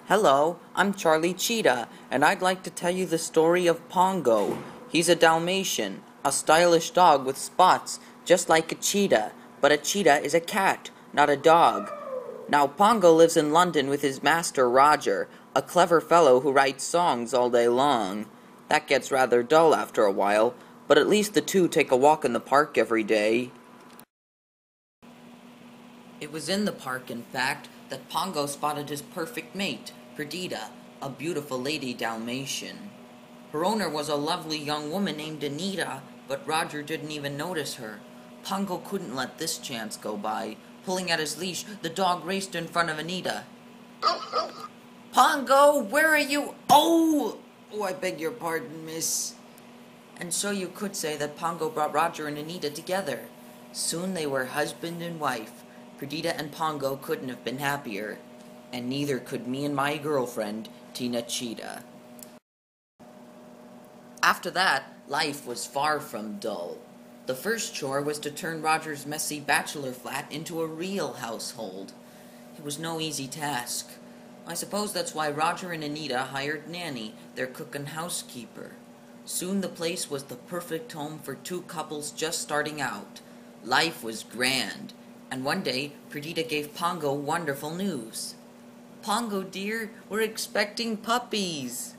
Hello, I'm Charlie Cheetah, and I'd like to tell you the story of Pongo. He's a Dalmatian, a stylish dog with spots, just like a cheetah, but a cheetah is a cat, not a dog. Now, Pongo lives in London with his master Roger, a clever fellow who writes songs all day long. That gets rather dull after a while, but at least the two take a walk in the park every day. It was in the park, in fact, that Pongo spotted his perfect mate, Perdita, a beautiful lady Dalmatian. Her owner was a lovely young woman named Anita, but Roger didn't even notice her. Pongo couldn't let this chance go by. Pulling at his leash, the dog raced in front of Anita. "Pongo, where are you? Oh, I beg your pardon, miss." And so you could say that Pongo brought Roger and Anita together. Soon they were husband and wife. Perdita and Pongo couldn't have been happier. And neither could me and my girlfriend, Tina Cheetah. After that, life was far from dull. The first chore was to turn Roger's messy bachelor flat into a real household. It was no easy task. I suppose that's why Roger and Anita hired Nanny, their cook and housekeeper. Soon the place was the perfect home for two couples just starting out. Life was grand, and one day Perdita gave Pongo wonderful news. "Pongo, dear, we're expecting puppies."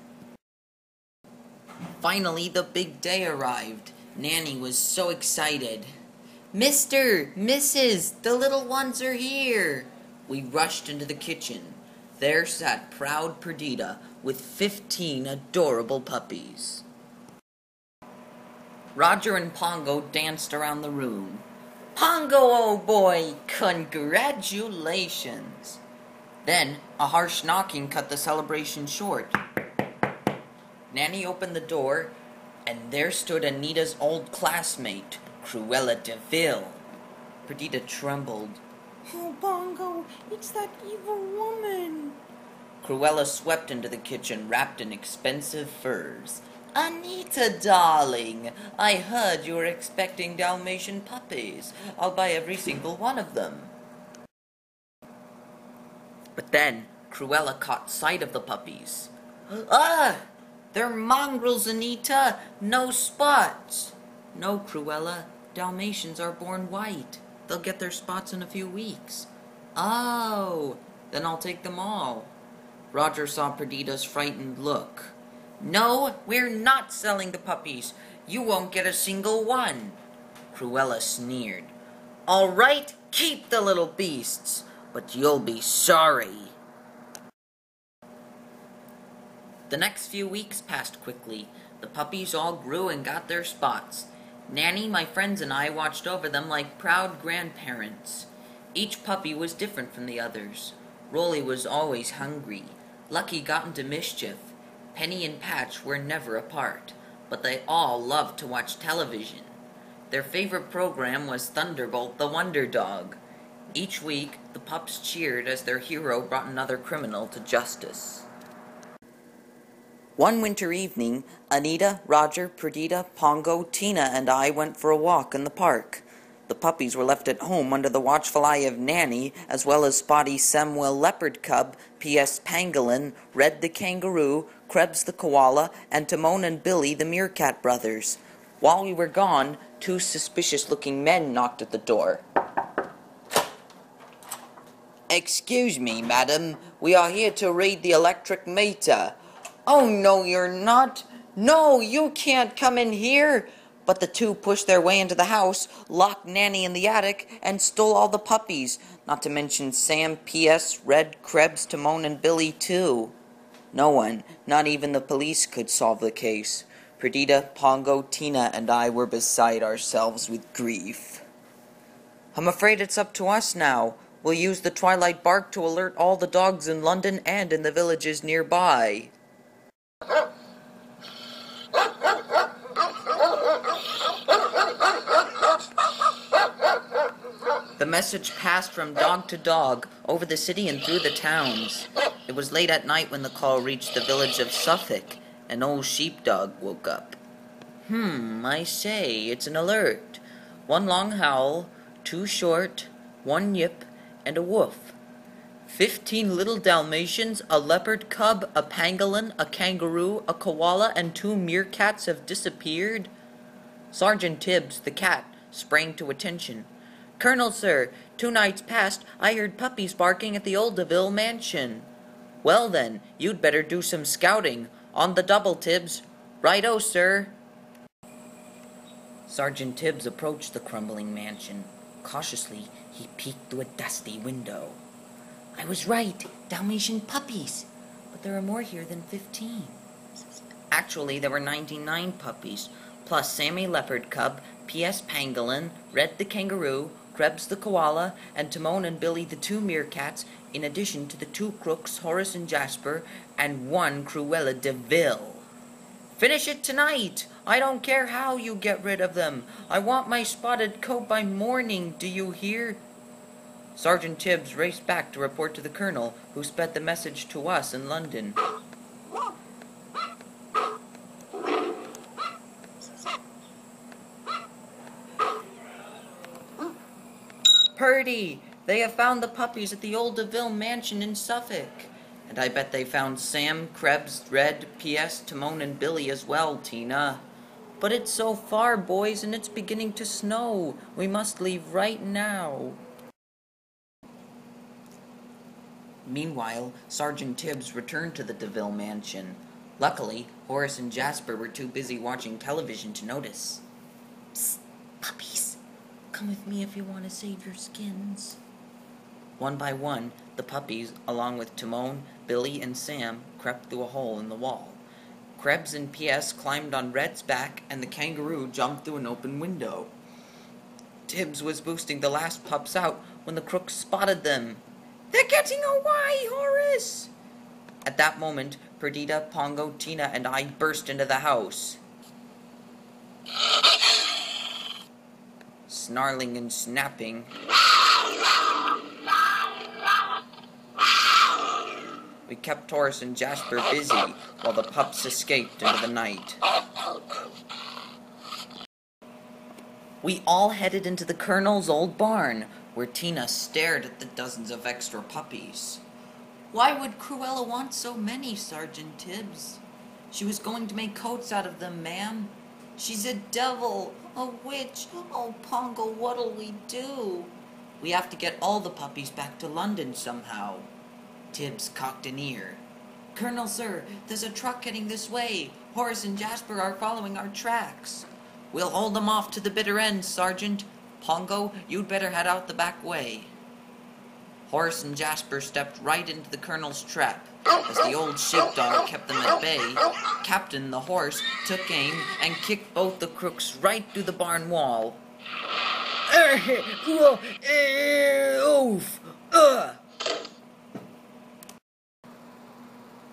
Finally, the big day arrived. Nanny was so excited. "Mr., Mrs., the little ones are here." We rushed into the kitchen. There sat proud Perdita with 15 adorable puppies. Roger and Pongo danced around the room. "Pongo, old boy, congratulations." Then a harsh knocking cut the celebration short. Nanny opened the door, and there stood Anita's old classmate, Cruella DeVille. Perdita trembled. "Oh, Pongo, it's that evil woman." Cruella swept into the kitchen, wrapped in expensive furs. "Anita, darling, I heard you were expecting Dalmatian puppies. I'll buy every single one of them." But then Cruella caught sight of the puppies. "Ah! They're mongrels, Anita! No spots!" "No, Cruella. Dalmatians are born white. They'll get their spots in a few weeks." "Oh, then I'll take them all." Roger saw Perdita's frightened look. "No, we're not selling the puppies. You won't get a single one." Cruella sneered. "All right, keep the little beasts, but you'll be sorry." The next few weeks passed quickly. The puppies all grew and got their spots. Nanny, my friends, and I watched over them like proud grandparents. Each puppy was different from the others. Rolly was always hungry. Lucky got into mischief. Penny and Patch were never apart, but they all loved to watch television. Their favorite program was Thunderbolt the Wonder Dog. Each week, the pups cheered as their hero brought another criminal to justice. One winter evening, Anita, Roger, Perdita, Pongo, Tina, and I went for a walk in the park. The puppies were left at home under the watchful eye of Nanny, as well as Spotty Samuel Leopard Cub, P.S. Pangolin, Red the Kangaroo, Krebs the Koala, and Timon and Billy the Meerkat brothers. While we were gone, two suspicious-looking men knocked at the door. "Excuse me, madam. We are here to read the electric meter." "Oh, no, you're not. No, you can't come in here." But the two pushed their way into the house, locked Nanny in the attic, and stole all the puppies, not to mention Sam, P.S., Red, Krebs, Timon, and Billy, too. No one, not even the police, could solve the case. Perdita, Pongo, Tina, and I were beside ourselves with grief. "I'm afraid it's up to us now. We'll use the twilight bark to alert all the dogs in London and in the villages nearby." The message passed from dog to dog, over the city and through the towns. It was late at night when the call reached the village of Suffolk. An old sheepdog woke up. I say, it's an alert. One long howl, two short, one yip, and a woof. 15 little Dalmatians, a leopard cub, a pangolin, a kangaroo, a koala, and 2 meerkats have disappeared? Sergeant Tibbs, the cat, sprang to attention. "Colonel, sir, 2 nights past I heard puppies barking at the old DeVille mansion." "Well then, you'd better do some scouting. On the double, Tibbs." "Right-o, sir." Sergeant Tibbs approached the crumbling mansion. Cautiously, he peeked through a dusty window. "I was right, Dalmatian puppies. But there are more here than 15. Actually, there were 99 puppies, plus Sammy leopard cub, P.S. pangolin, Red the kangaroo, Krebs the koala, and Timon and Billy the 2 meerkats, in addition to the 2 crooks, Horace and Jasper, and 1 Cruella DeVille. Finish it tonight! I don't care how you get rid of them. I want my spotted coat by morning, do you hear?" Sergeant Tibbs raced back to report to the colonel, who sped the message to us in London. "Purdy, they have found the puppies at the old DeVille mansion in Suffolk. And I bet they found Sam, Krebs, Red, P.S., Timon, and Billy as well, Tina. But it's so far, boys, and it's beginning to snow. We must leave right now." Meanwhile, Sergeant Tibbs returned to the DeVille mansion. Luckily, Horace and Jasper were too busy watching television to notice. "Psst, puppies. Come with me if you want to save your skins." One by one, the puppies, along with Timon, Billy, and Sam, crept through a hole in the wall. Krebs and P.S. climbed on Red's back, and the kangaroo jumped through an open window. Tibbs was boosting the last pups out when the crooks spotted them. "They're getting away, Horace!" At that moment, Perdita, Pongo, Tina, and I burst into the house. Snarling and snapping, we kept Horace and Jasper busy while the pups escaped into the night. We all headed into the colonel's old barn, where Tina stared at the dozens of extra puppies. "Why would Cruella want so many, Sergeant Tibbs? She was going to make coats out of them, ma'am. She's a devil, a witch. Oh, Pongo, what'll we do? We have to get all the puppies back to London somehow." Tibbs cocked an ear. "Colonel, sir, there's a truck heading this way. Horace and Jasper are following our tracks." "We'll hold them off to the bitter end, Sergeant. Pongo, you'd better head out the back way." Horace and Jasper stepped right into the colonel's trap. As the old sheepdog kept them at bay, Captain the horse took aim and kicked both the crooks right through the barn wall. Oof!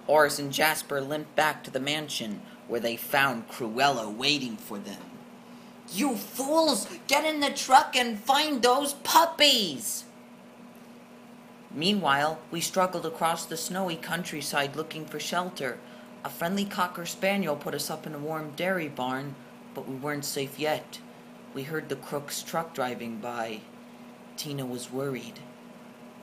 Horace and Jasper limped back to the mansion, where they found Cruella waiting for them. "You fools! Get in the truck and find those puppies!" Meanwhile, we struggled across the snowy countryside looking for shelter. A friendly cocker spaniel put us up in a warm dairy barn, but we weren't safe yet. We heard the crook's truck driving by. Tina was worried.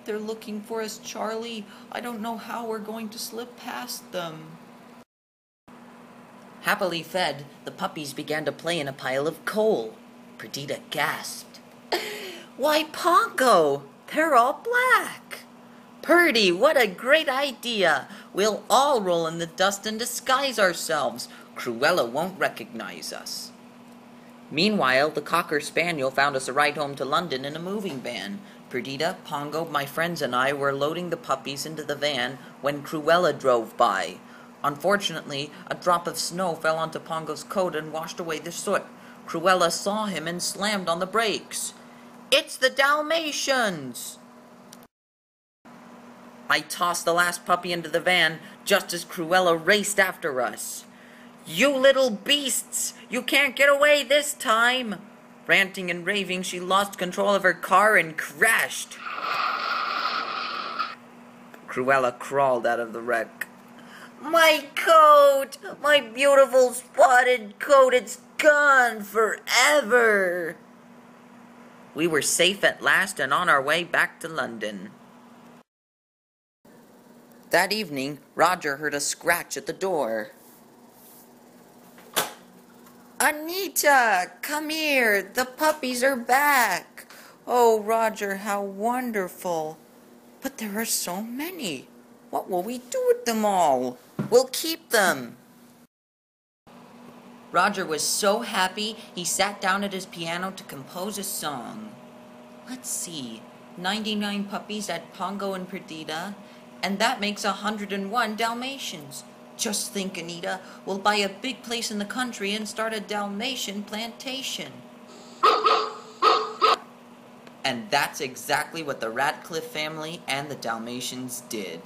"They're looking for us, Charlie. I don't know how we're going to slip past them." Happily fed, the puppies began to play in a pile of coal. Perdita gasped. "Why, Pongo, they're all black." "Purdy, what a great idea! We'll all roll in the dust and disguise ourselves. Cruella won't recognize us." Meanwhile, the cocker spaniel found us a ride home to London in a moving van. Perdita, Pongo, my friends, and I were loading the puppies into the van when Cruella drove by. Unfortunately, a drop of snow fell onto Pongo's coat and washed away the soot. Cruella saw him and slammed on the brakes. "It's the Dalmatians!" I tossed the last puppy into the van just as Cruella raced after us. "You little beasts! You can't get away this time!" Ranting and raving, she lost control of her car and crashed. Cruella crawled out of the wreck. "My coat! My beautiful spotted coat! It's gone forever!" We were safe at last and on our way back to London. That evening, Roger heard a scratch at the door. Anita, come here. The puppies are back. Oh, Roger, how wonderful. But there are so many. What will we do with them all? We'll keep them. Roger was so happy, he sat down at his piano to compose a song. Let's see, 99 puppies at Pongo and Perdita, and that makes 101 Dalmatians. Just think, Anita, we'll buy a big place in the country and start a Dalmatian plantation. And that's exactly what the Radcliffe family and the Dalmatians did.